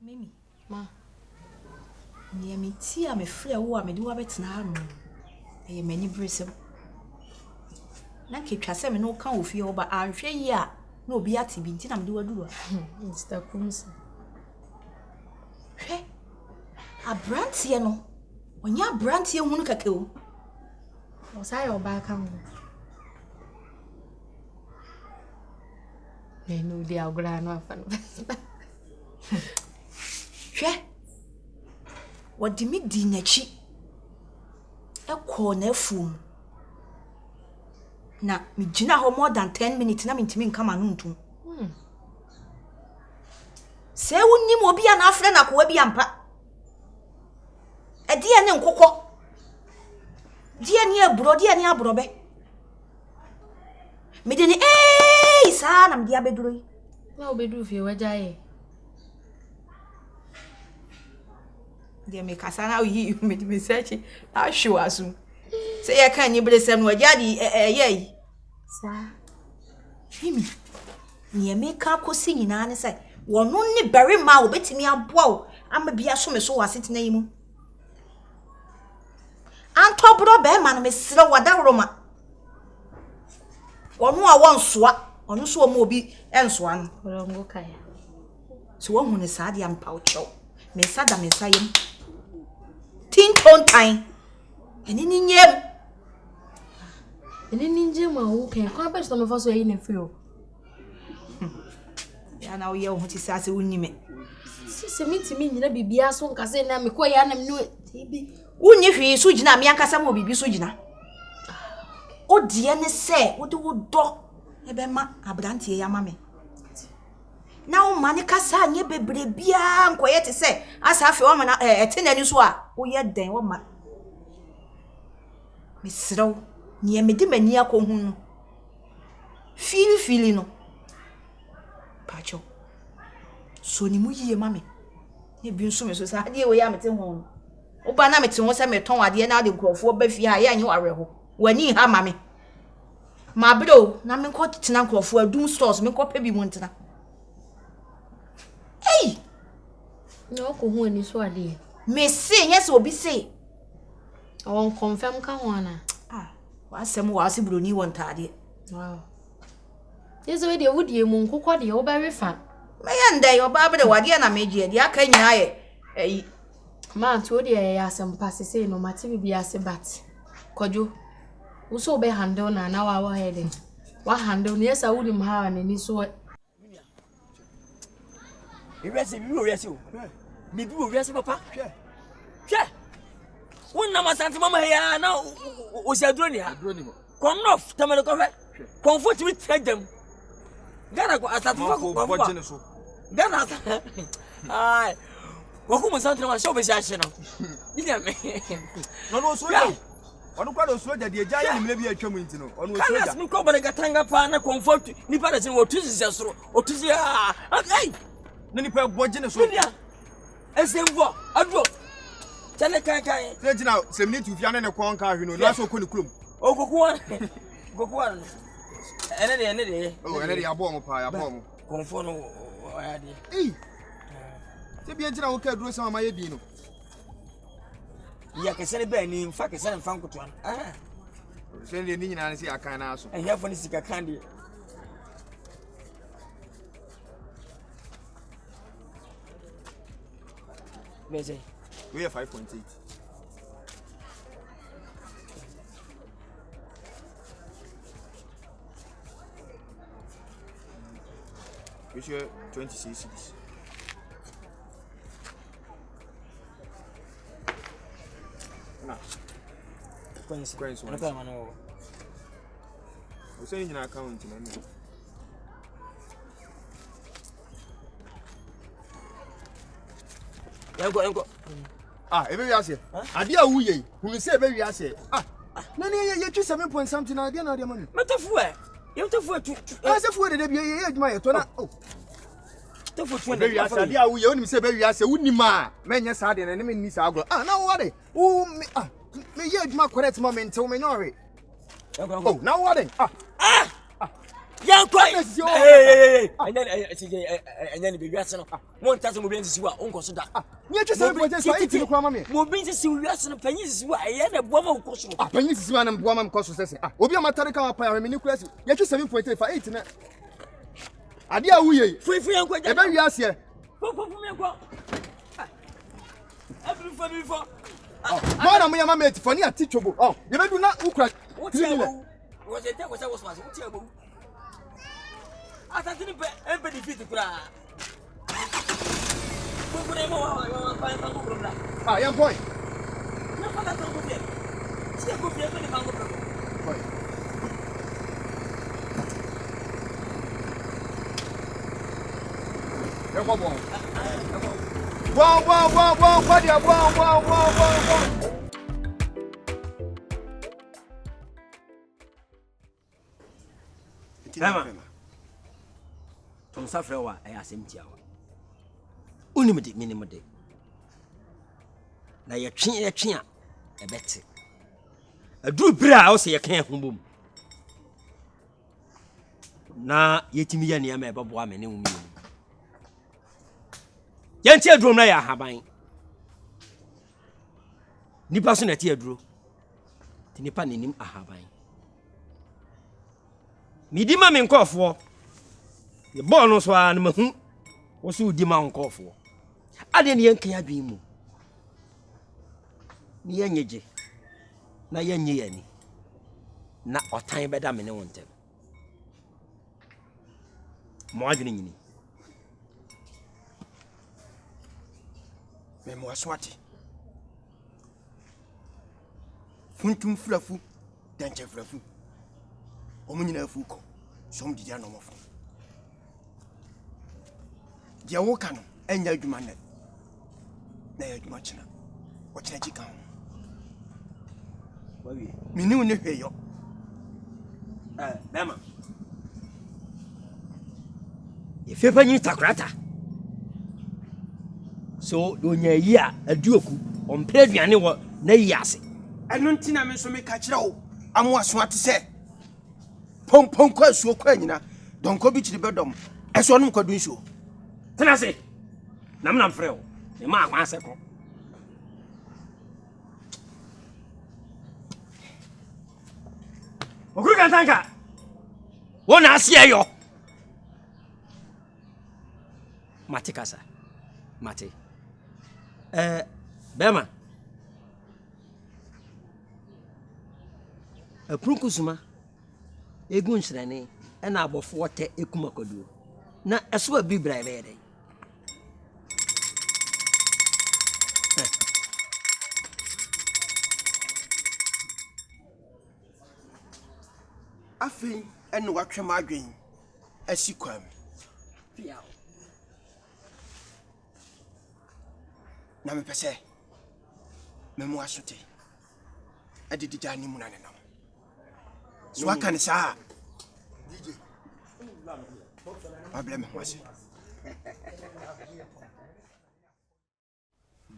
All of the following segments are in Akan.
Mimi, ma. Near me, tea, I'm a free woman, do a bit now. I am many bristle. Naki Trasem no count with you, but I'm sure ya. No, be at me, I'm do a doer. Mr. Coombs. Hey, a brand here no. When you're brand here, won't kill. Was I or back home? They know they are grand orphan. She what do me dinachi? A corner fool. Na me jina ho more than 10 minutes na me ntimi nka manuntum. Se wonni mo bia na afre na ko bia mpa. E dia ne nkokọ. Dia ne aburo, dia ne aburo be. Me de ni sa na me dia beduro yi. Na obedu fie wajaye. Dia me kasa na yi me search na show asu. Say ya kan nyibere sem no wajadi yi. Sa. Mimi. Ni me ka kosi nyina ne say wono ne bere ma obetimi aboa o ama bia so me so wasitena yi mu. Anto bro be ma no me sire wada roma. Wono a wonsoa, ono so mo obi ensoa no. Orongo kaya. So wo hu ne sa dia mpa o chew. Me sa da me sa yem. Tinton time. Eni ni nyem. Eni ninje ma wo kan kwa be so me fa so yi na fi o. Ya na wo ye wo ti sa se wonni me. Se mitimi nyina bibia so nkase na me ko ya na me no tibi. Wonni hwi so gina me ankasa mo bibi so gina. O die ne se wo de wo do e be ma abrante ya ma me. Na wo mane kasa nye bebre bia nkoye te se asa afi wo ma na etenani so a wo ye den wo ma. Me srew ni e me di mani akohu no. Fili no. Pacho. So ni mu yie ma me. E bi nso me so sa ade we ya mete ho. Wo ba na mete ho se me ton ade na ade nkrofo ba fi ha ya nye wareho. Wani ha ma me. Ma bro na me nko tena nkrofo adum stores me nko pe bi mu ntena. Hey! No ko hu ani so ade. Me say yes obi say. I won confirm ka ho ana. Ah, wasem wa se broni won tade. Wow. Yes we dey wudie mu nkokọ de wo ba refa. Me yanda yo ba be de wade na meje de aka nyina ye. Eyi. Ma to de ya asem sey no mate bibia se bat. Kwadwo. Wo so be handle na wa heading. Wa handle ne yesa wudi mha na ni so. Iresi bi oresi o. Me bi oresi papa. Hwe. Wonna masanti mama ya na o se aduro ni ha. Come off tamale ko hwe. Comfort with them. Gana ko asatifa ko ko. Gana ai. Wo ko masanti ma show be sha no. Nya me. No so ya. Onu kwa do soja de eja ya ni mle bi atwam nti no. Onu soja. Kanas mi ko bana gatanga pa na comfort ni pa da sin wo tusi sesoro. O tusi ai. Na ni pa boje ne so. Bia. Esemvo adwo. Chale kan. Se jina semni tu fia ne kon ka hwe no. Na so ko ni klum. O gokuwa. Gokuwa. Ene de. Oh, ene de abo mo pa, abo mo. Konfo no ya de. Se bia jina wo ka duro sama ma ye bi no. Ya kesene be ni mfa kesene mfa nkoto an. Se ne ni nyina ne se akan na so. Ehia fo ni sika kan de. Beze. We are 5.8. We should 26 cities. Na. Coins. Na pa mano. O se nyina account na ni. Enko. Ah, ebe wi ase. Ade a wuye. Hunu se ebe wi ase. Ah. Na ni ye twi 7 point something na ade na ade mani. Metafu e. You tafu tu. Ah, se fu de bia ye adwuma ye to na. Oh. Tafu tu ebe wi ase ade a wuye onim se ebe wi ase wunima. Menye sa ade na ne menni sa agro. Ah, na wo de. Wo me ye adwuma correct moment wo me nyore. Oh, na wo de. Yanko. Hey. And then be reason. One time we be to see what uncle so that. You just say what just say to come me. Mo be to see reason pennies is what I am a woman who cost. Pennies is one woman cost say. Obi amatere ka pa me ni kwesi. You just 7.8 na. Ade a wuye. Free yanko. E be wiase. Me yanko. Before. Mana mo yama mate for ni ati chobo. Oh, you be do na ukra. Was it that was terrible? I thought you everybody fit to cry. Ah, young boy. No, for that, don't go there. Still go there, 20 pounds. Wow. Emma. Tom Safrewa, I asked him to you. Unlimited minimum day. Now you're a bet. A do brow say you can't boom. Now yet me and your member woman in me. Yantia drum lay a habine. Ni person at your drew. Tinipan in him a habine. Midi ma me nkofo ye ball no so an mahu wo so di ma nkofo ade ne yankan adwen mu ni yanyeje na yanye yani na otan beda me ne wontem mo adwen nyini me mo aswati funtum flafu danche flafu omunyina fuko som didia no mofo dia woka no enya adwuma net na ya adwuma china wo china jika ho wawi mini ne hweyo bema ye fepa nyi takrata so donya yi a aduoku ompre aduane wo na yi ase eno ntina me so me ka kire wo amo aso ate se pom kwa suo kwa nyina donko bi chiri bedom eso no mkwadu nsuo tena se nam freo e ma akwa ase ko okuru kan tanka wona ase yo mate kasa mate bema aprunkusuma egun srene na abofo te ekumakodu na eso abibra ebede afei eno watwem adwen asikwam piao na me pese me mo asote adidi jani mu na ne nam so aka ne saa DJ problem wase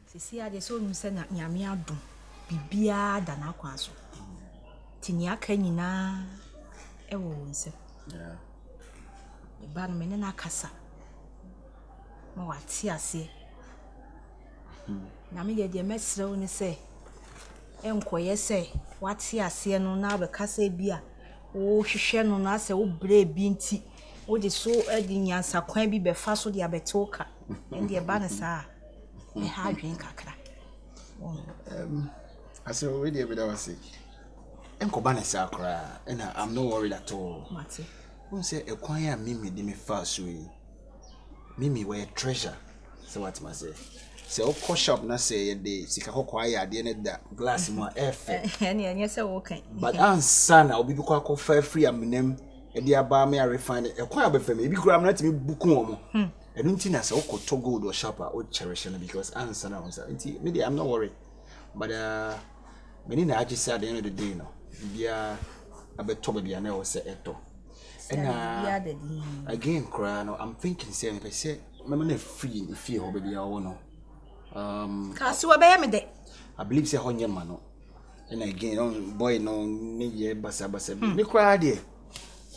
sisi ade so num se na nyame adom bibia da na akwanso tini aka nyina ewo nse ba no mene na kasa ma wati ase na me de mesre wo ni se enkoye se wati ase no na be kasa bia wo hwehwe no na se wo bre bi nti wo de so adi nyansa kwan bi be fa so de abetoka ende ba na saa e ha adwen kakra ase we dey be that was sick enko ba na saa kra and I'm not worried at all mate won say e kwan ya mimi de me fa so yi mimi we treasure so what must say se o ko shop na say ye dey sika kokwa ya de ne da glass mo efe ene se wo kan but answer na obi ko akọ free amnem e de aba me refine e kwan abefem e bi kura am na timi buku omo enu nti na se o ko to gold or shop o cherish na because answer na answer nti me I'm not worried but many na agi say at the end of the day no bia abeto bia na o say eto and again cry no I'm thinking say me say me na free if you ho bia wo no kasi wa be me de I believe say honye ma no and again boy no ni ye basa me cry there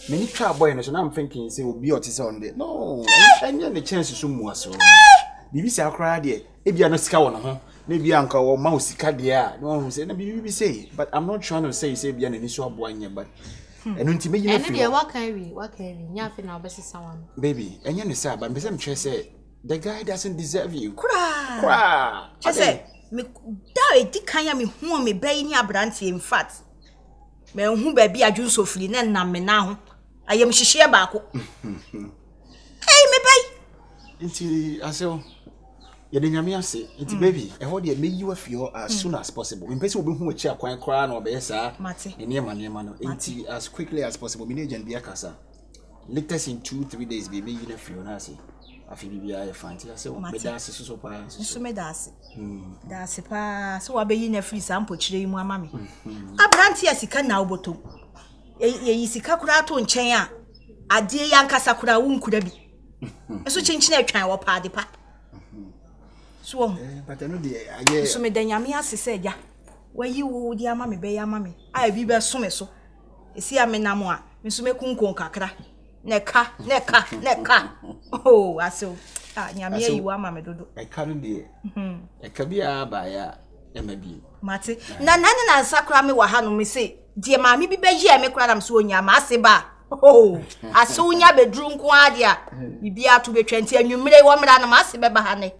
Many try boy, so now I'm thinking, say, will be autism on there. No, and then the chance is so more so. Maybe say, I cried there. Maybe I'm not scout, maybe uncle or mouse, cadia. No one say, maybe say, but I'm not trying to say, be an initial boy, but. And until me, you what can we, nothing, I'll best someone. Baby, and you're sad, but Miss M. say, the guy doesn't deserve you. Cry. Just say, me die, Dick can me whom me bay near Branty in fact. Me whom baby a juice of free, and me now. I am share back. Hey, me bay. Until I say, you didn't me say, it's baby, I hold you make you a feel as soon as possible. In case we will chair quite crown or besa, Matty, and near man, until as quickly as possible. Minage and be a casa. Latest in 2-3 days, be making a few nasi. I feel be I find it. So, me that's so pass. So, me that's a pass. So, I be in a free sample, chili, my mammy. I brand here, she can now bottom. Ye Sikakura to Chenya. A dear young Casacura won't could be. So, change their child or party pa. So, but I know the so me then Yamia said, ya. Where you, dear mammy, be your mammy. I be best so. See, I'm in Namoa, Miss Mekunko Kakra. Neka. Oh, I saw. Yamia, you are mammy dodo. I can't be. I can be a buyer, maybe. Matty, Nana and Sacrami were hand me say, dear mammy, be beji, make what I'm so in your massiba. Oh, I saw in your bedroom quadia. You be out to be 20 and you may 1 man and a massive honey.